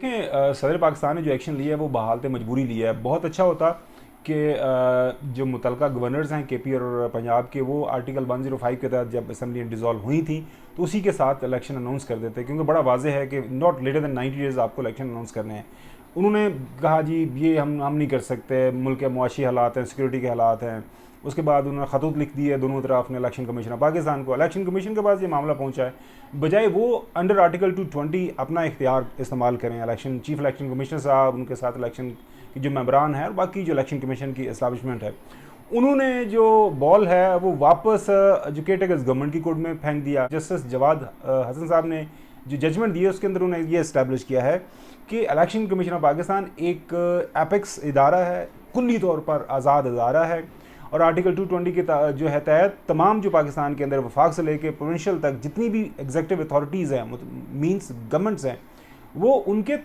देखें, सदर पाकिस्तान ने जो एक्शन लिया है वो बहालत मजबूरी लिया है। बहुत अच्छा होता कि जो मुतलका गवर्नर्स हैं केपी और पंजाब के, वो आर्टिकल 105 के तहत जब असम्बली डिज़ोल्व हुई थी तो उसी के साथ इलेक्शन अनाउंस कर देते, क्योंकि बड़ा वाजह है कि नॉट लेटर दैन 90 डेज़ आपको इलेक्शन अनाउंस करने हैं। उन्होंने कहा जी ये हम नहीं कर सकते, मुल्क के मुआशी हालात हैं, सिक्योरिटी के हालात हैं। उसके बाद उन्होंने ख़तूत लिख दिए दोनों तरफ ने इलेक्शन कमीशन पाकिस्तान को। इलेक्शन कमीशन के पास ये मामला पहुंचा है, बजाय वो अंडर आर्टिकल 220 अपना इख्तियार इस्तेमाल करें। इलेक्शन चीफ इलेक्शन कमिश्नर साहब, उनके साथ इलेक्शन की जो मेंबरान है और बाकी जो इलेक्शन कमीशन की इस्टेब्लिशमेंट है, उन्होंने जो बॉल है वो वापस जो केयरटेकर्स गवर्नमेंट की कोर्ट में फेंक दिया। जस्टिस जवाद हसन साहब ने जो जजमेंट दिए उसके अंदर उन्होंने ये इस्टेब्लिश किया है कि इलेक्शन कमीशन ऑफ पाकिस्तान एक एपेक्स इदारा है, कुल्ली तौर पर आज़ाद इदारा है, और आर्टिकल 220 के जो है तहत तमाम जो पाकिस्तान के अंदर वफाक से लेकर प्रोविंशियल तक जितनी भी एग्जेक्टिव अथॉरिटीज़ हैं, मीन्स गवर्नमेंट्स हैं, वो उनके